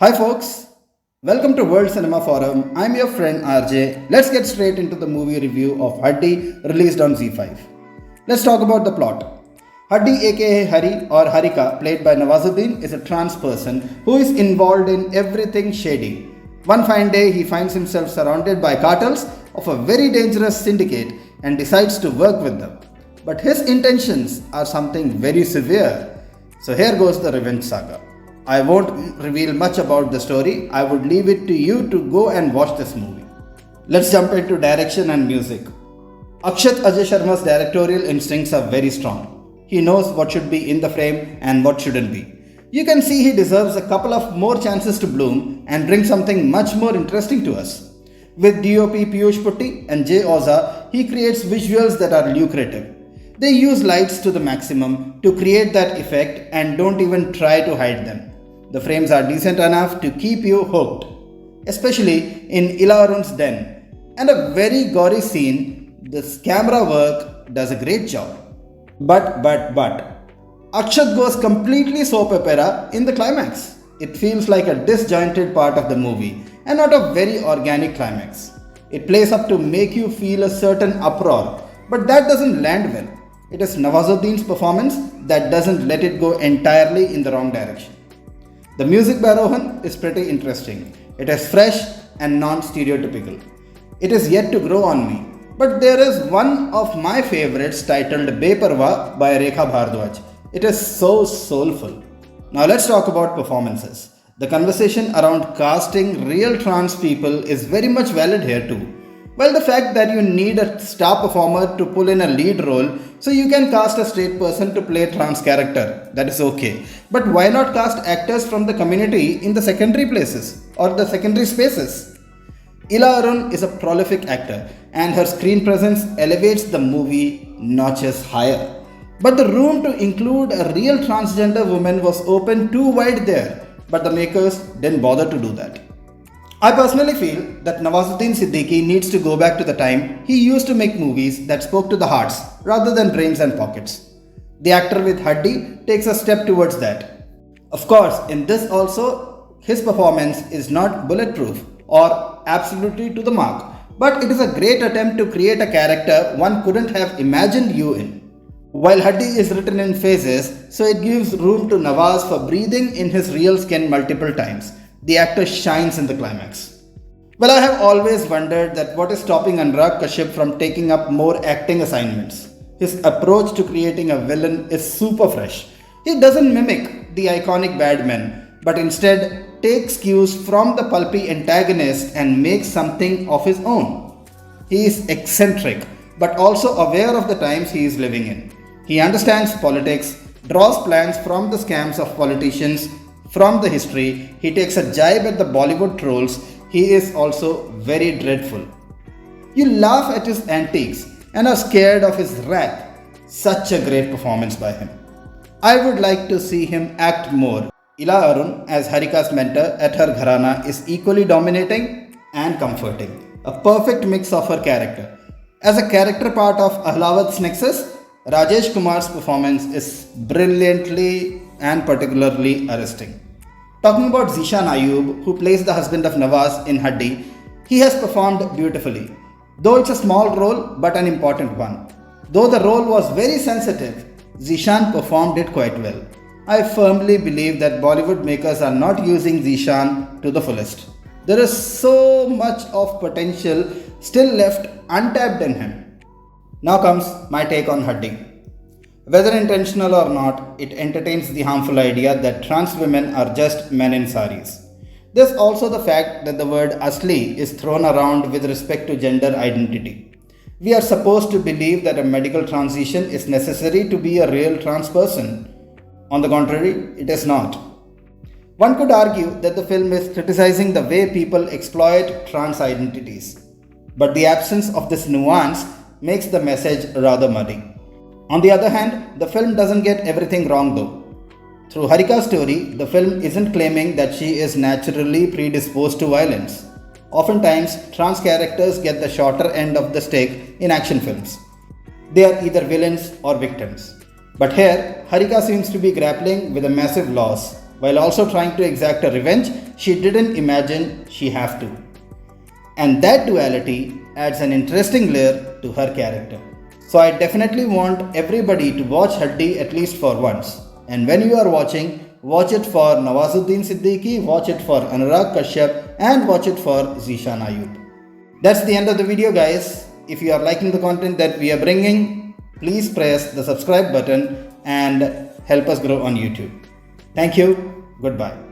Hi folks, welcome to World Cinema Forum. I'm your friend RJ. Let's get straight into the movie review of Huddy released on Z5. Let's talk about the plot. Huddy aka Hari or Harika played by Nawazuddin is a trans person who is involved in everything shady. One fine day he finds himself surrounded by cartels of a very dangerous syndicate and decides to work with them. But his intentions are something very severe. So here goes the revenge saga. I won't reveal much about the story. I would leave it to you to go and watch this movie. Let's jump into direction and music. Akshat Ajay Sharma's directorial instincts are very strong. He knows what should be in the frame and what shouldn't be. You can see he deserves a couple of more chances to bloom and bring something much more interesting to us. With DOP Piyush Putty and Jay Oza, he creates visuals that are lucrative. They use lights to the maximum to create that effect and don't even try to hide them. The frames are decent enough to keep you hooked, especially in Ila Arun's den. And a very gory scene, this camera work does a great job. But, Akshat goes completely soap opera in the climax. It feels like a disjointed part of the movie and not a very organic climax. It plays up to make you feel a certain uproar, but that doesn't land well. It is Nawazuddin's performance that doesn't let it go entirely in the wrong direction. The music by Rohan is pretty interesting. It is fresh and non-stereotypical. It is yet to grow on me. But there is one of my favorites titled Beparwa by Rekha Bhardwaj. It is so soulful. Now let's talk about performances. The conversation around casting real trans people is very much valid here too. Well, the fact that you need a star performer to pull in a lead role, so you can cast a straight person to play a trans character, that is okay. But why not cast actors from the community in the secondary places or the secondary spaces? Ila Arun is a prolific actor and her screen presence elevates the movie notches higher. But the room to include a real transgender woman was open too wide there, but the makers didn't bother to do that. I personally feel that Nawazuddin Siddiqui needs to go back to the time he used to make movies that spoke to the hearts rather than brains and pockets. The actor with Huddy takes a step towards that. Of course, in this also, his performance is not bulletproof or absolutely to the mark, but it is a great attempt to create a character one couldn't have imagined you in. While Huddy is written in phases, so it gives room to Nawaz for breathing in his real skin multiple times. The actor shines in the climax. Well, I have always wondered that what is stopping Anurag Kashyap from taking up more acting assignments. His approach to creating a villain is super fresh. He doesn't mimic the iconic bad men, but instead takes cues from the pulpy antagonist and makes something of his own. He is eccentric, but also aware of the times he is living in. He understands politics, draws plans from the scams of politicians, from the history. He takes a jibe at the Bollywood trolls. He is also very dreadful. You laugh at his antics and are scared of his wrath. Such a great performance by him. I would like to see him act more. Ila Arun as Harika's mentor at her gharana is equally dominating and comforting. A perfect mix of her character. As a character part of Ahlawad's Nexus, Rajesh Kumar's performance is brilliantly and particularly arresting. Talking about Zishan Ayub, who plays the husband of Nawaz in Huddy, he has performed beautifully. Though it's a small role, but an important one. Though the role was very sensitive, Zishan performed it quite well. I firmly believe that Bollywood makers are not using Zishan to the fullest. There is so much of potential still left untapped in him. Now comes my take on Huddy. Whether intentional or not, it entertains the harmful idea that trans women are just men in saris. There's also the fact that the word Asli is thrown around with respect to gender identity. We are supposed to believe that a medical transition is necessary to be a real trans person. On the contrary, it is not. One could argue that the film is criticizing the way people exploit trans identities. But the absence of this nuance makes the message rather muddy. On the other hand, the film doesn't get everything wrong though. Through Harika's story, the film isn't claiming that she is naturally predisposed to violence. Oftentimes, trans characters get the shorter end of the stick in action films. They are either villains or victims. But here, Harika seems to be grappling with a massive loss. While also trying to exact a revenge, she didn't imagine she have to. And that duality adds an interesting layer to her character. So I definitely want everybody to watch Haddi at least for once. And when you are watching, watch it for Nawazuddin Siddiqui, watch it for Anurag Kashyap, and watch it for Zishan Ayub. That's the end of the video, guys. If you are liking the content that we are bringing, please press the subscribe button and help us grow on YouTube. Thank you. Goodbye.